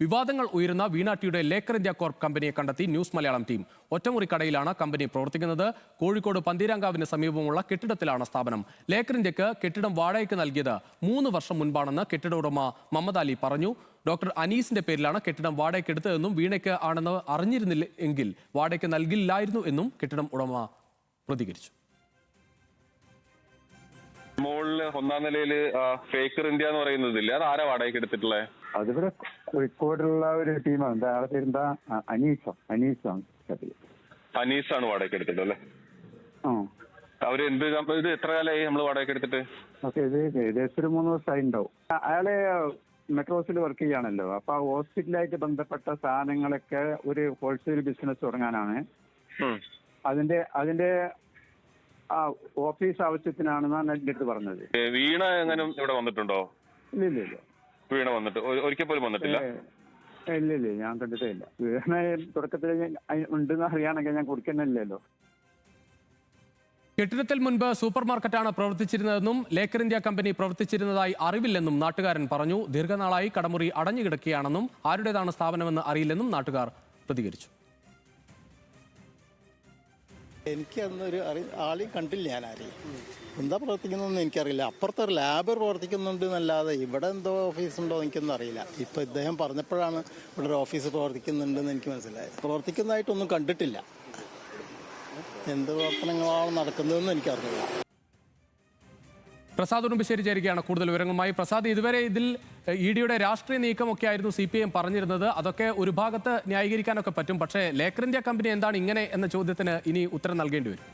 വിവാദങ്ങൾ ഉയരുന്ന വീണ ടിയുടെ ലേക്കർ ഇന്ത്യ കോർപ്പ് കമ്പനിയെ കണ്ടെത്തി ന്യൂസ് മലയാളം ടീം. ഒറ്റമുറി കടയിലാണ് കമ്പനി പ്രവർത്തിക്കുന്നത്. കോഴിക്കോട് പന്തീരാങ്കാവിന് സമീപമുള്ള കെട്ടിടത്തിലാണ് സ്ഥാപനം. ലേക്കർ ഇന്ത്യക്ക് കെട്ടിടം വാടകയ്ക്ക് നൽകിയത് 3 വർഷം മുൻപാണെന്ന് കെട്ടിട ഉടമ മുഹമ്മദ് അലി പറഞ്ഞു. ഡോക്ടർ അനീസിന്റെ പേരിലാണ് കെട്ടിടം വാടകയ്ക്ക് എടുത്തതെന്നും വീണയ്ക്ക് ആണെന്ന് അറിഞ്ഞിരുന്നില്ല എങ്കിൽ വാടകയ്ക്ക് നൽകില്ലായിരുന്നു എന്നും കെട്ടിടം ഉടമ പ്രതികരിച്ചു. മോളില് 1ാം നിലയില് ഫേക്കർ ഇന്ത്യ എന്ന് പറയുന്നതില്ല, അത് ആരാ വാടകയ്ക്ക് എടുത്തിട്ടുള്ളത്? അതിവിടെ കോഴിക്കോടുള്ള ഒരു ടീമാണ്. ആളെ പേരെന്താ? അനീസാണ്. അനീസാണ് വാടകയ്ക്ക് എടുത്തിട്ട് അല്ലേ? അവര് ഇത് എത്ര കാലമായി നമ്മൾ വാടകയ്ക്ക് എടുത്തിട്ട്? ഓക്കെ, ഇത് ഏകദേശം ഒരു 3 ദിവസമായി ഉണ്ടാവും. അയാള് മെട്രോസിൽ വർക്ക് ചെയ്യാണല്ലോ. അപ്പൊ ആ ഹോസ്പിറ്റലായിട്ട് ബന്ധപ്പെട്ട സാധനങ്ങളൊക്കെ ഒരു ഹോൾസെയിൽ ബിസിനസ് തുടങ്ങാനാണ്. അതിന്റെ ഓഫീസ് ആവശ്യത്തിനാണെന്നാണ് എന്റെ അടുത്ത് പറഞ്ഞത്. വീണ എങ്ങനെ ഇവിടെ വന്നിട്ടുണ്ടോ? ഇല്ല. വീണ വന്നിട്ട് ഒരിക്കൽ പോലും വന്നിട്ടില്ല? ഇല്ല, ഞാൻ കണ്ടിട്ടേ ഇല്ല. വീണ തുടക്കത്തിൽ ഉണ്ടെന്ന് അറിയാണെങ്കിൽ ഞാൻ കൊടുക്കുന്നില്ലല്ലോ. കെട്ടിടത്തിൽ മുൻപ് സൂപ്പർ മാർക്കറ്റാണ് പ്രവർത്തിച്ചിരുന്നതെന്നും ലേക്കർ ഇന്ത്യ കമ്പനി പ്രവർത്തിച്ചിരുന്നതായി അറിവില്ലെന്നും നാട്ടുകാരൻ പറഞ്ഞു. ദീർഘനാളായി കടമുറി അടഞ്ഞുകിടക്കുകയാണെന്നും ആരുടേതാണ് സ്ഥാപനമെന്ന് അറിയില്ലെന്നും നാട്ടുകാർ പ്രതികരിച്ചു. എനിക്ക് അന്നൊരു ആളെയും കണ്ടില്ല, ഞാൻ ആരെയും. എന്താ പ്രവർത്തിക്കുന്നതെന്ന് എനിക്കറിയില്ല. അപ്പുറത്തെ ഒരു ലാബ് പ്രവർത്തിക്കുന്നുണ്ട് എന്നല്ലാതെ ഇവിടെ എന്തോ ഓഫീസുണ്ടോ എനിക്കൊന്നും അറിയില്ല. ഇപ്പം ഇദ്ദേഹം പറഞ്ഞപ്പോഴാണ് ഇവിടെ ഒരു ഓഫീസ് പ്രവർത്തിക്കുന്നുണ്ടെന്ന് എനിക്ക് മനസ്സിലായത്. പ്രവർത്തിക്കുന്നതായിട്ടൊന്നും കണ്ടിട്ടില്ല. എന്ത് പ്രവർത്തനങ്ങളാണ് നടക്കുന്നതെന്ന് എനിക്കറിയില്ല. പ്രസാദ് ഉടുമ്പശ്ശേരി ചേരുകയാണ് കൂടുതൽ വിവരങ്ങളുമായി. പ്രസാദ്, ഇതുവരെ ഇതിൽ ഇഡിയുടെ രാഷ്ട്രീയ നീക്കമൊക്കെ ആയിരുന്നു CPIM പറഞ്ഞിരുന്നത്. അതൊക്കെ ഒരു ഭാഗത്ത് ന്യായീകരിക്കാനൊക്കെ പറ്റും. പക്ഷേ ലേക്കർ ഇന്ത്യ കമ്പനി എന്താണ് ഇങ്ങനെ എന്ന ചോദ്യത്തിന് ഇനി ഉത്തരം നൽകേണ്ടി വരും.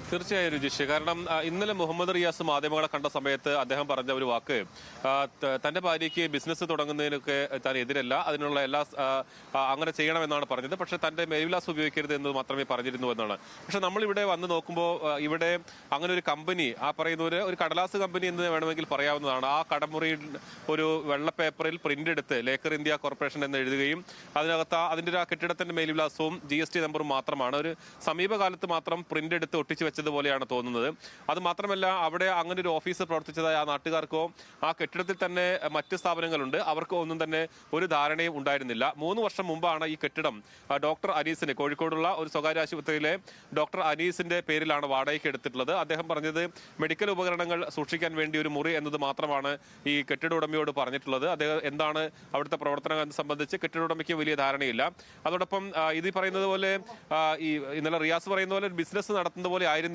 തീർച്ചയായും രുചിഷ്, കാരണം ഇന്നലെ മുഹമ്മദ് റിയാസ് മാധ്യമങ്ങളെ കണ്ട സമയത്ത് അദ്ദേഹം പറഞ്ഞ ഒരു വാക്ക്, തന്റെ ഭാര്യയ്ക്ക് ബിസിനസ് തുടങ്ങുന്നതിനൊക്കെ താൻ എതിരല്ല, അതിനുള്ള എല്ലാ അങ്ങനെ ചെയ്യണമെന്നാണ് പറഞ്ഞത്. പക്ഷേ തന്റെ മേൽവിലാസം ഉപയോഗിക്കരുത് എന്ന് മാത്രമേ പറഞ്ഞിരുന്നു എന്നാണ്. പക്ഷെ നമ്മളിവിടെ വന്ന് നോക്കുമ്പോൾ ഇവിടെ അങ്ങനെ ഒരു കമ്പനി, ആ പറയുന്ന ഒരു കടലാസ് കമ്പനി എന്ന് വേണമെങ്കിൽ പറയാവുന്നതാണ്. ആ കടമുറിയിൽ ഒരു വെള്ള പേപ്പറിൽ പ്രിന്റ് എടുത്ത് ലേക്കർ ഇന്ത്യ കോർപ്പറേഷൻ എന്ന് എഴുതുകയും അതിനകത്ത് അതിന്റെ ആ കെട്ടിടത്തിന്റെ മേൽവിലാസവും GST നമ്പറും മാത്രമാണ്. ഒരു സമീപകാലത്ത് മാത്രം പ്രിന്റ് എടുത്ത് ഒട്ടിച്ചു പോലെയാണ് തോന്നുന്നത്. അത് മാത്രമല്ല, അവിടെ അങ്ങനെ ഒരു ഓഫീസ് പ്രവർത്തിച്ചതായ ആ നാട്ടുകാർക്കോ ആ കെട്ടിടത്തിൽ തന്നെ മറ്റ് സ്ഥാപനങ്ങളുണ്ട്, അവർക്കോ ഒന്നും തന്നെ ഒരു ധാരണയും ഉണ്ടായിരുന്നില്ല. 3 വർഷം മുമ്പാണ് ഈ കെട്ടിടം ഡോക്ടർ അനീസിന്, കോഴിക്കോടുള്ള ഒരു സ്വകാര്യ ആശുപത്രിയിലെ ഡോക്ടർ അനീസിന്റെ പേരിലാണ് വാടകയ്ക്ക് എടുത്തിട്ടുള്ളത്. അദ്ദേഹം പറഞ്ഞത് മെഡിക്കൽ ഉപകരണങ്ങൾ സൂക്ഷിക്കാൻ വേണ്ടി ഒരു മുറി എന്നത് മാത്രമാണ് ഈ കെട്ടിട ഉടമയോട് പറഞ്ഞിട്ടുള്ളത്. അദ്ദേഹം എന്താണ് അവിടുത്തെ പ്രവർത്തനം സംബന്ധിച്ച് കെട്ടിട ഉടമയ്ക്ക് വലിയ ധാരണയില്ല. അതോടൊപ്പം ഇത് പറയുന്നത് പോലെ ഈ ഇന്നലെ റിയാസ് പറയുന്ന പോലെ ബിസിനസ് നടത്തുന്ന പോലെ ആയിരുന്നില്ല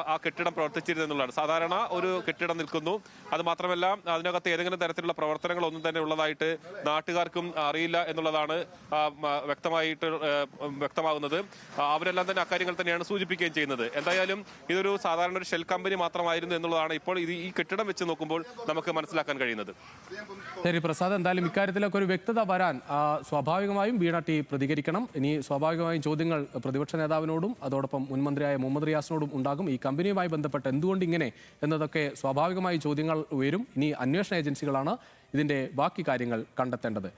ആ കെട്ടിടം പ്രവർത്തിച്ചിരുന്നുള്ളതാണ്. സാധാരണ ഒരു കെട്ടിടം നിൽക്കുന്നു, അത് മാത്രമല്ല അതിനകത്ത് ഏതെങ്കിലും തരത്തിലുള്ള പ്രവർത്തനങ്ങളൊന്നും തന്നെ ഉള്ളതായിട്ട് നാട്ടുകാർക്കും അറിയില്ല എന്നുള്ളതാണ് വ്യക്തമാകുന്നത്. അവരെല്ലാം തന്നെ അക്കാര്യങ്ങൾ തന്നെയാണ് സൂചിപ്പിക്കുകയും ചെയ്യുന്നത്. എന്തായാലും ഇതൊരു സാധാരണ ഒരു ഷെൽ കമ്പനി മാത്രമായിരുന്നു എന്നുള്ളതാണ് ഇപ്പോൾ ഈ കെട്ടിടം വെച്ച് നോക്കുമ്പോൾ നമുക്ക് മനസ്സിലാക്കാൻ കഴിയുന്നത്. ശരി പ്രസാദ്, എന്തായാലും ഇക്കാര്യത്തിലൊക്കെ ഒരു വ്യക്തത വരാൻ സ്വാഭാവികമായും വീണ ടി പ്രതികരിക്കണം. ഇനി സ്വാഭാവികമായും ചോദ്യങ്ങൾ പ്രതിപക്ഷ നേതാവിനോടും അതോടൊപ്പം മുൻമന്ത്രിയായ മുഹമ്മദ് റിയാസിനോടും ഉണ്ടാകും. ഈ കമ്പനിയുമായി ബന്ധപ്പെട്ട് എന്തുകൊണ്ട് ഇങ്ങനെ എന്നതൊക്കെ സ്വാഭാവികമായി ചോദ്യങ്ങൾ ഉയരും. ഇനി അന്വേഷണ ഏജൻസികളാണ് ഇതിന്റെ ബാക്കി കാര്യങ്ങൾ കണ്ടെത്തേണ്ടത്.